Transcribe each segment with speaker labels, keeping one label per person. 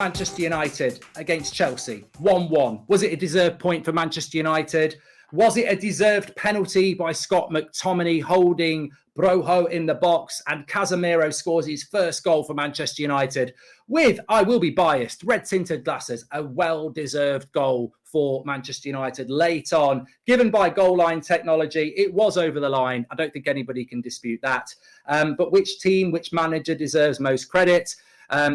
Speaker 1: Manchester United against Chelsea, 1-1. Was it a deserved point for Manchester United? Was it a deserved penalty by Scott McTominay holding Broho in the box, and Casemiro scores his first goal for Manchester United with, I will be biased, red-tinted glasses, a well-deserved goal for Manchester United late on, given by goal line technology. It was over the line. I don't think anybody can dispute that. But which team, which manager deserves most credit?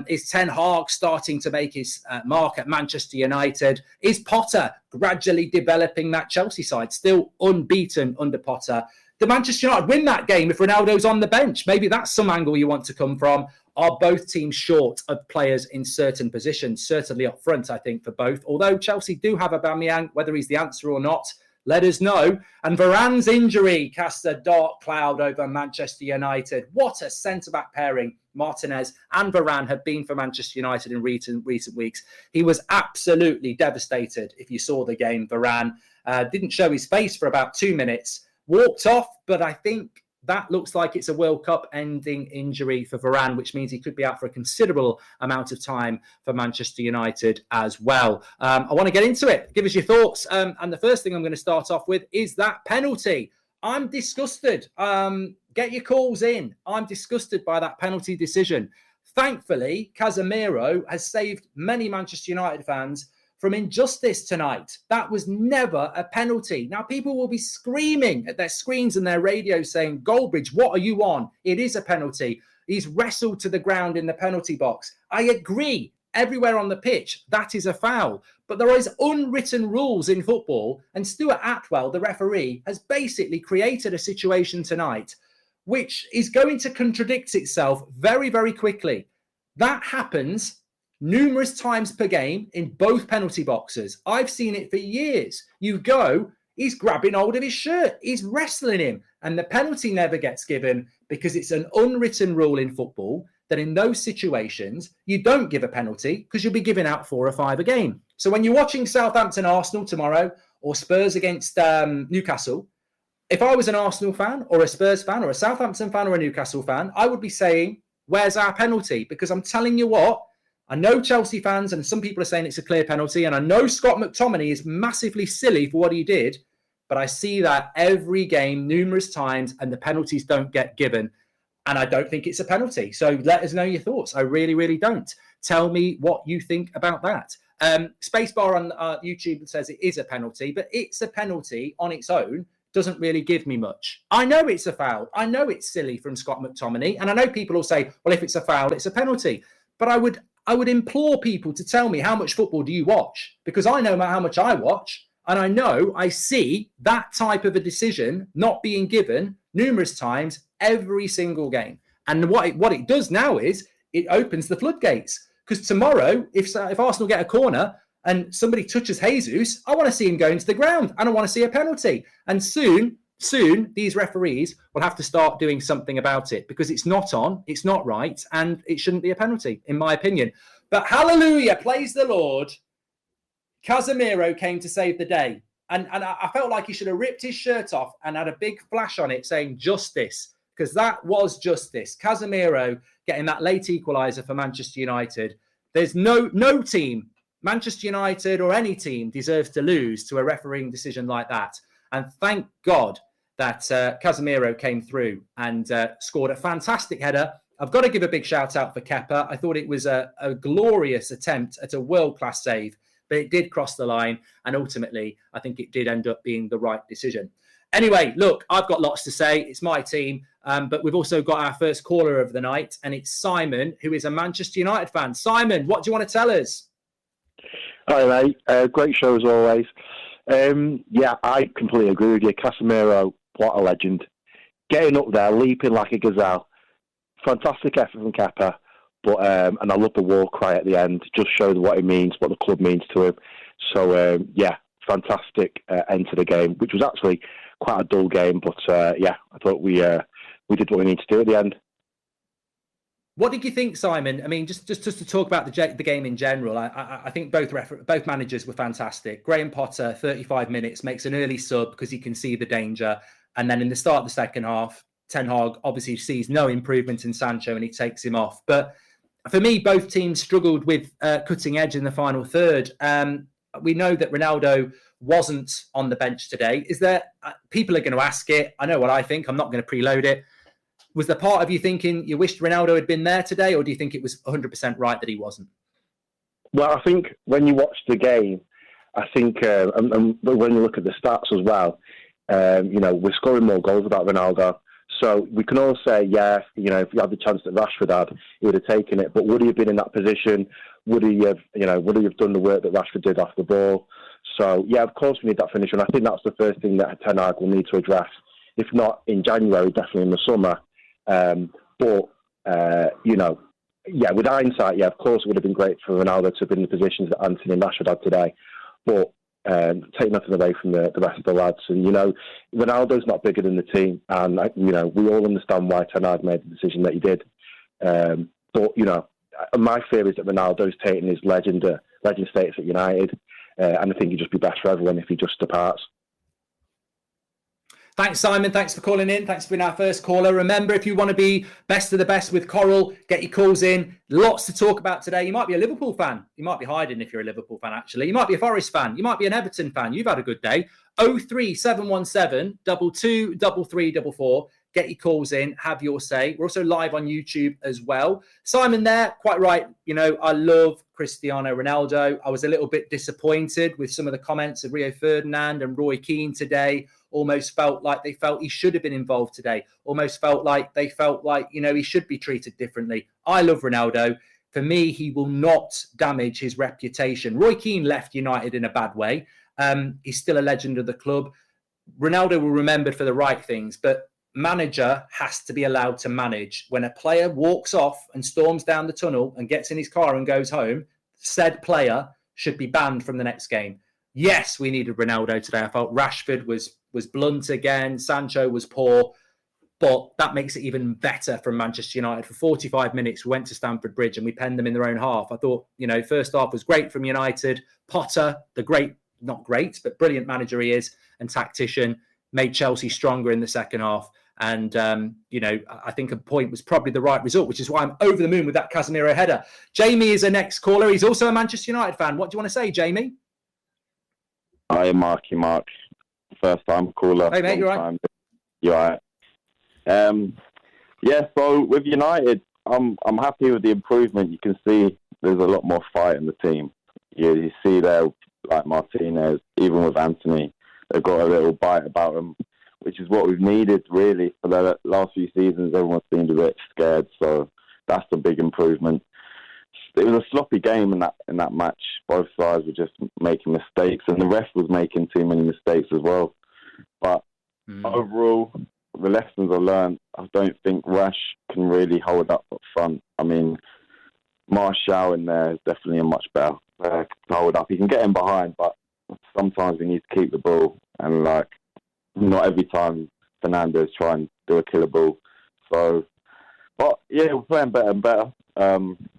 Speaker 1: Is Ten Hag starting to make his mark at Manchester United? Is Potter gradually developing that Chelsea side, still unbeaten under Potter? Did Manchester United win that game if Ronaldo's on the bench? Maybe that's some angle you want to come from. Are both teams short of players in certain positions? Certainly up front, I think, for both. Although Chelsea do have Aubameyang, whether he's the answer or not, let us know. And Varane's injury casts a dark cloud over Manchester United. What a centre-back pairing Martinez and Varane have been for Manchester United in recent weeks. He was absolutely devastated if you saw the game. Varane didn't show his face for about 2 minutes, walked off, but I think that looks like it's a World Cup ending injury for Varane, which means he could be out for a considerable amount of time for Manchester United as well. I want to get into it. Give us your thoughts. And the first thing I'm going to start off with is that penalty. I'm disgusted. Get your calls in. I'm disgusted by that penalty decision. Thankfully, Casemiro has saved many Manchester United fans from injustice tonight. That was never a penalty. Now, people will be screaming at their screens and their radios saying, Goldbridge, what are you on? It is a penalty. He's wrestled to the ground in the penalty box. I agree. Everywhere on the pitch, that is a foul. But there is unwritten rules in football, and Stuart Atwell, the referee, has basically created a situation tonight which is going to contradict itself very, very quickly. That happens numerous times per game in both penalty boxes. I've seen it for years. You go, he's grabbing hold of his shirt, he's wrestling him, and the penalty never gets given because it's an unwritten rule in football that in those situations, you don't give a penalty because you'll be giving out 4 or 5 a game. So when you're watching Southampton Arsenal tomorrow or Spurs against Newcastle, if I was an Arsenal fan or a Spurs fan or a Southampton fan or a Newcastle fan, I would be saying, where's our penalty? Because I'm telling you what, I know Chelsea fans and some people are saying it's a clear penalty, and I know Scott McTominay is massively silly for what he did, but I see that every game numerous times and the penalties don't get given. And I don't think it's a penalty. So let us know your thoughts. I really, really don't. Tell me what you think about that. Spacebar on YouTube says it is a penalty, but it's a penalty on its own. Doesn't really give me much. I know it's a foul. I know it's silly from Scott McTominay. And I know people will say, well, if it's a foul, it's a penalty. But I would implore people to tell me, how much football do you watch? Because I know how much I watch. And I know I see that type of a decision not being given numerous times every single game. And what it does now is it opens the floodgates. Because tomorrow, if Arsenal get a corner and somebody touches Jesus, I want to see him go into the ground and I want to see a penalty. And soon, these referees will have to start doing something about it because it's not on, it's not right, and it shouldn't be a penalty, in my opinion. But hallelujah, praise the Lord. Casemiro came to save the day. And I felt like he should have ripped his shirt off and had a big flash on it saying justice, because that was justice. Casemiro getting that late equaliser for Manchester United. There's no team, Manchester United or any team, deserves to lose to a refereeing decision like that. And thank God that Casemiro came through and scored a fantastic header. I've got to give a big shout out for Kepa. I thought it was a glorious attempt at a world-class save, but it did cross the line. And ultimately, I think it did end up being the right decision. Anyway, look, I've got lots to say. It's my team. But we've also got our first caller of the night, and it's Simon, who is a Manchester United fan. Simon, what do you want to tell us?
Speaker 2: Hi, mate. Great show as always. Yeah, I completely agree with you. Casemiro, what a legend. Getting up there, leaping like a gazelle. Fantastic effort from Kepa. But and I love the war cry at the end. Just shows what it means, what the club means to him. So, yeah, fantastic end to the game, which was actually quite a dull game. But, yeah, I thought we did what we need to do at the end.
Speaker 1: What did you think, Simon? I mean, just to talk about the game in general, I think both managers were fantastic. Graham Potter, 35 minutes, makes an early sub because he can see the danger. And then in the start of the second half, Ten Hag obviously sees no improvement in Sancho and he takes him off. But for me, both teams struggled with cutting edge in the final third. We know that Ronaldo wasn't on the bench today. Is there, people are going to ask it. I know what I think. I'm not going to preload it. Was there part of you thinking you wished Ronaldo had been there today, or do you think it was 100% right that he wasn't?
Speaker 2: Well, I think when you watch the game, I think, and when you look at the stats as well, we're scoring more goals without Ronaldo. So we can all say, if you had the chance that Rashford had, he would have taken it. But would he have been in that position? Would he have done the work that Rashford did off the ball? So, of course we need that finish. And I think that's the first thing that Ten Hag will need to address. If not in January, definitely in the summer. With hindsight, of course it would have been great for Ronaldo to have been in the positions that Anthony and Rashford had today. But take nothing away from the rest of the lads. And, Ronaldo's not bigger than the team. And, we all understand why Ten Hag made the decision that he did. My fear is that Ronaldo's taking his legend status at United. And I think it'd just be best for everyone if he just departs.
Speaker 1: Thanks, Simon. Thanks for calling in. Thanks for being our first caller. Remember, if you want to be best of the best with Coral, get your calls in. Lots to talk about today. You might be a Liverpool fan. You might be hiding if you're a Liverpool fan, actually. You might be a Forest fan. You might be an Everton fan. You've had a good day. 03717 22 3344. Get your calls in. Have your say. We're also live on YouTube as well. Simon there, quite right. I love Cristiano Ronaldo. I was a little bit disappointed with some of the comments of Rio Ferdinand and Roy Keane today. Almost felt like they felt he should have been involved today. Almost felt like they felt like, he should be treated differently. I love Ronaldo. For me, he will not damage his reputation. Roy Keane left United in a bad way. He's still a legend of the club. Ronaldo will remember for the right things, but manager has to be allowed to manage. When a player walks off and storms down the tunnel and gets in his car and goes home, said player should be banned from the next game. Yes, we needed Ronaldo today. I felt Rashford was blunt again. Sancho was poor. But that makes it even better from Manchester United. For 45 minutes, we went to Stamford Bridge and we penned them in their own half. I thought, first half was great from United. Potter, not great, but brilliant manager he is and tactician, made Chelsea stronger in the second half. And, I think a point was probably the right result, which is why I'm over the moon with that Casemiro header. Jamie is the next caller. He's also a Manchester United fan. What do you want to say, Jamie?
Speaker 3: Hi, Marky Mark. First time caller.
Speaker 1: Hey, mate, you all right?
Speaker 3: You all right? So with United, I'm happy with the improvement. You can see there's a lot more fight in the team. You see there, like Martinez, even with Anthony, they've got a little bite about them, which is what we've needed, really, for the last few seasons. Everyone seemed a bit scared, so that's a big improvement. It was a sloppy game in that match. Both sides were just making mistakes, and the ref was making too many mistakes as well. But overall, the lessons I learned, I don't think Rash can really hold up front. I mean, Martial in there is definitely a much better to hold up. He can get in behind, but sometimes we need to keep the ball, and not every time Fernando's trying to do a killer ball. So, but we're playing better and better.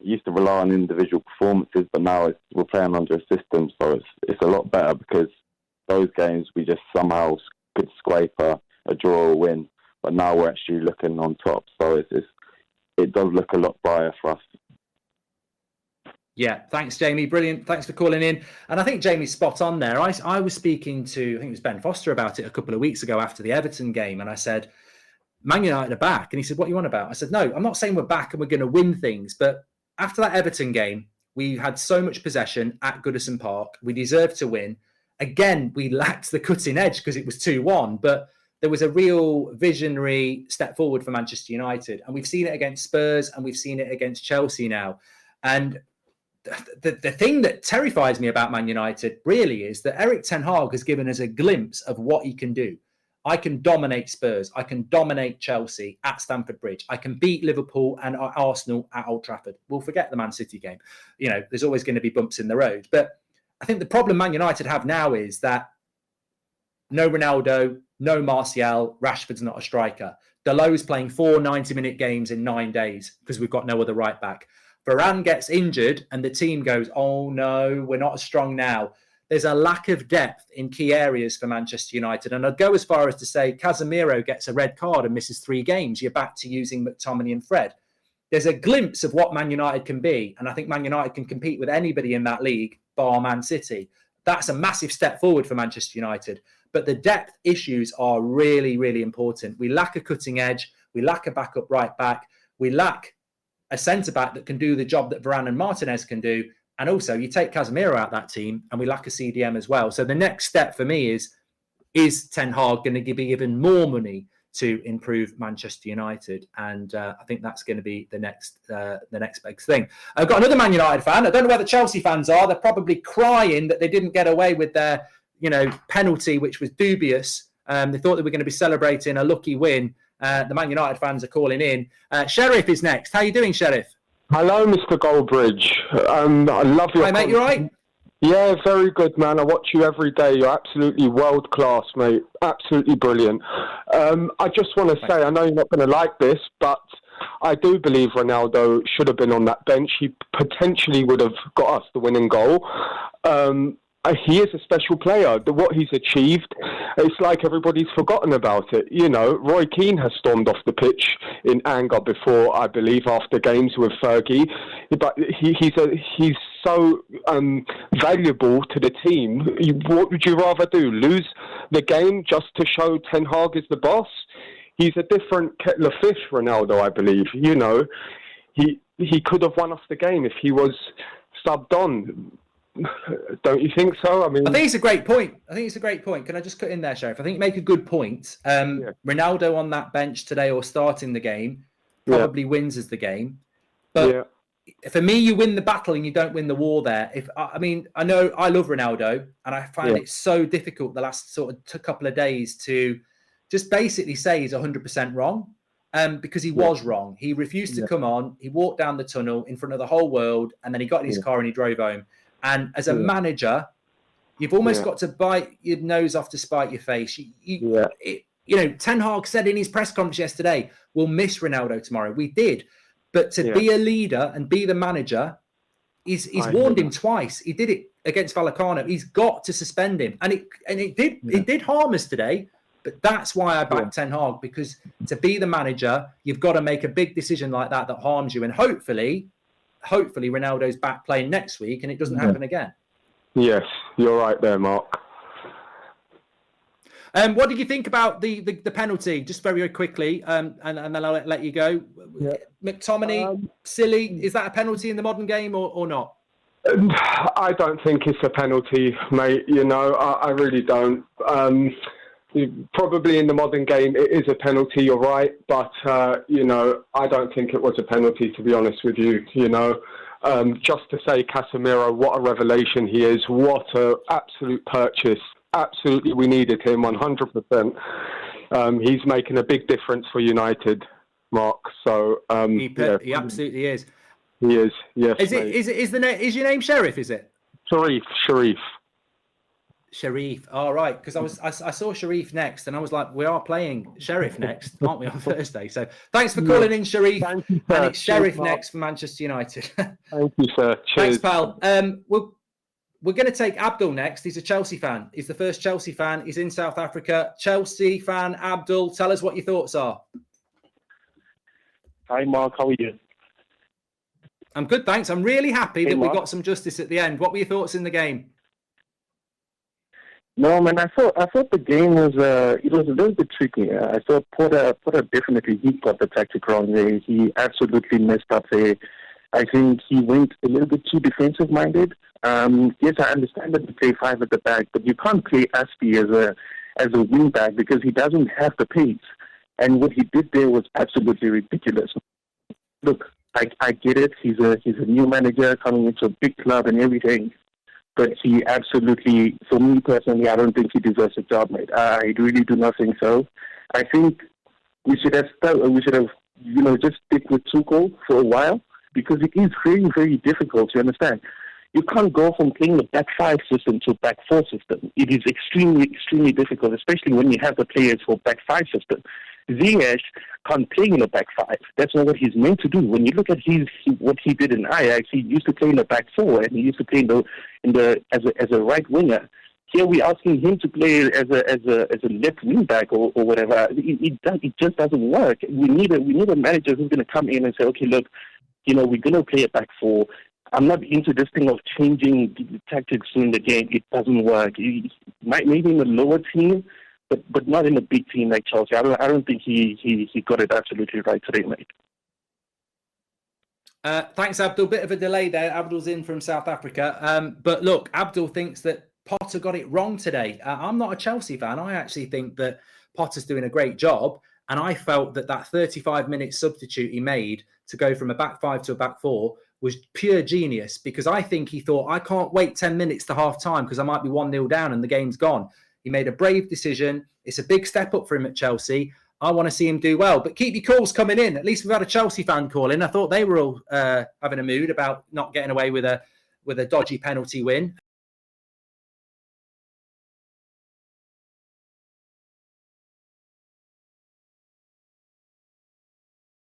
Speaker 3: Used to rely on individual performances, but now we're playing under a system, so it's a lot better, because those games we just somehow could scrape a draw or win, but now we're actually looking on top, so it does look a lot brighter for us.
Speaker 1: Yeah, thanks, Jamie. Brilliant. Thanks for calling in. And I think Jamie's spot on there. I was speaking to, I think it was Ben Foster about it a couple of weeks ago after the Everton game, and I said, Man United are back. And he said, what are you on about? I said, no, I'm not saying we're back and we're going to win things, but after that Everton game, we had so much possession at Goodison Park. We deserved to win. Again, we lacked the cutting edge because it was 2-1, but there was a real visionary step forward for Manchester United. And we've seen it against Spurs and we've seen it against Chelsea now. And the thing that terrifies me about Man United really is that Erik Ten Hag has given us a glimpse of what he can do. I can dominate Spurs. I can dominate Chelsea at Stamford Bridge. I can beat Liverpool and Arsenal at Old Trafford. We'll forget the Man City game. There's always going to be bumps in the road. But I think the problem Man United have now is that no Ronaldo, no Martial, Rashford's not a striker. Dalot's playing 4 90-minute games in 9 days because we've got no other right back. Varane gets injured and the team goes, oh no, we're not as strong now. There's a lack of depth in key areas for Manchester United. And I'd go as far as to say Casemiro gets a red card and misses 3 games. You're back to using McTominay and Fred. there's a glimpse of what Man United can be. And I think Man United can compete with anybody in that league, bar Man City. That's a massive step forward for Manchester United. But the depth issues are really, really important. We lack a cutting edge. We lack a backup right back. We lack a centre-back that can do the job that Varane and Martinez can do. And also, you take Casemiro out that team, and we lack a CDM as well. So the next step for me is Ten Hag going to be given more money to improve Manchester United? And I think that's going to be the next big thing. I've got another Man United fan. I don't know where the Chelsea fans are. They're probably crying that they didn't get away with their penalty, which was dubious. They thought they were going to be celebrating a lucky win. The Man United fans are calling in. Sheriff is next. How are you doing, Sheriff?
Speaker 4: Hello, Mr. Goldbridge. I love your...
Speaker 1: Hi, mate. You all right?
Speaker 4: Yeah, very good, man. I watch you every day. You're absolutely world class, mate. Absolutely brilliant. I just want to say, I know you're not going to like this, but I do believe Ronaldo should have been on that bench. He potentially would have got us the winning goal. He is a special player. What he's achieved, it's like everybody's forgotten about it. You know, Roy Keane has stormed off the pitch in anger before, I believe, after games with Fergie. But he's so valuable to the team. What would you rather do? Lose the game just to show Ten Hag is the boss? He's a different kettle of fish, Ronaldo, I believe. You know, he could have won us the game if he was subbed on. Don't you think so? I mean,
Speaker 1: I think it's a great point. Can I just cut in there, Sheriff? I think you make a good point. Ronaldo on that bench today or starting the game probably wins us the game. But for me, you win the battle and you don't win the war there. I know I love Ronaldo and I find it so difficult the last sort of couple of days to just basically say he's 100% wrong. Because he was wrong. He refused to come on. He walked down the tunnel in front of the whole world and then he got in his car and he drove home. And as a manager, you've almost got to bite your nose off to spite your face. Ten Hag said in his press conference yesterday, we'll miss Ronaldo tomorrow. We did. But to be a leader and be the manager, he's warned him twice. He did it against Vallecano. He's got to suspend him. And it did harm us today. But that's why I back Ten Hag, because to be the manager, you've got to make a big decision like that harms you. And hopefully Ronaldo's back playing next week and it doesn't happen again. Yes,
Speaker 4: you're right there, Mark.
Speaker 1: What did you think about the penalty? Just very, very quickly, and then I'll let you go. McTominay, silly. Is that a penalty in the modern game or not?
Speaker 4: I don't think it's a penalty, mate. You know, I really don't. Probably in the modern game, it is a penalty, you're right. But, I don't think it was a penalty, to be honest with you. Just to say Casemiro, what a revelation he is. What an absolute purchase. Absolutely, we needed him 100%. He's making a big difference for United, Mark. So
Speaker 1: he absolutely is.
Speaker 4: He is, yes.
Speaker 1: Is your name Sheriff, is it? Sharif. All right, because I saw Sharif next, and I was like, we are playing Sheriff next, aren't we, on Thursday? So thanks for calling in, Sharif.
Speaker 4: Thank you,
Speaker 1: and it's Sheriff next for Manchester United.
Speaker 4: Thank you, sir.
Speaker 1: Thanks,
Speaker 4: Cheers.
Speaker 1: pal. We're going to take Abdul next. He's a Chelsea fan. He's the first Chelsea fan. He's in South Africa. Chelsea fan, Abdul, tell us what your thoughts are.
Speaker 5: Hi, Mark. How are you?
Speaker 1: I'm good, thanks. I'm really happy that we got some justice at the end. What were your thoughts in the game?
Speaker 5: No, man, I thought the game was a little bit tricky. I thought Porter definitely he got the tactic wrong there. He absolutely messed up there. I think he went a little bit too defensive minded. Yes, I understand that you play five at the back, but you can't play Aspie as a wing back because he doesn't have the pace. And what he did there was absolutely ridiculous. Look, I get it. He's a new manager coming into a big club and everything. But he absolutely, for me personally, I don't think he deserves a job, mate. I really do not think so. I think we should have just stick with Tuchel for a while because it is very, very difficult to understand. You can't go from playing a back five system to a back four system. It is extremely, extremely difficult, especially when you have the players for back five system. Ziyech can't play in a back five. That's not what he's meant to do. When you look at what he did in Ajax, he used to play in a back four, and he used to play as a right winger. here we're asking him to play as a left wing back or whatever. It just doesn't work. We need a manager who's going to come in and say, okay, look, we're going to play a back four. I'm not into this thing of changing the tactics in the game. It doesn't work. Maybe in a lower team, but not in a big team like Chelsea. I don't think he got it absolutely right today, mate.
Speaker 1: Thanks, Abdul. Bit of a delay there. Abdul's in from South Africa. But look, Abdul thinks that Potter got it wrong today. I'm not a Chelsea fan. I actually think that Potter's doing a great job. And I felt that 35-minute substitute he made to go from a back five to a back four was pure genius, because I think he thought, I can't wait 10 minutes to half time because I might be 1-0 down and the game's gone. He made a brave decision. It's a big step up for him at Chelsea. I want to see him do well. But keep your calls coming in. At least we've had a Chelsea fan call in. I thought they were all having a mood about not getting away with a dodgy penalty win.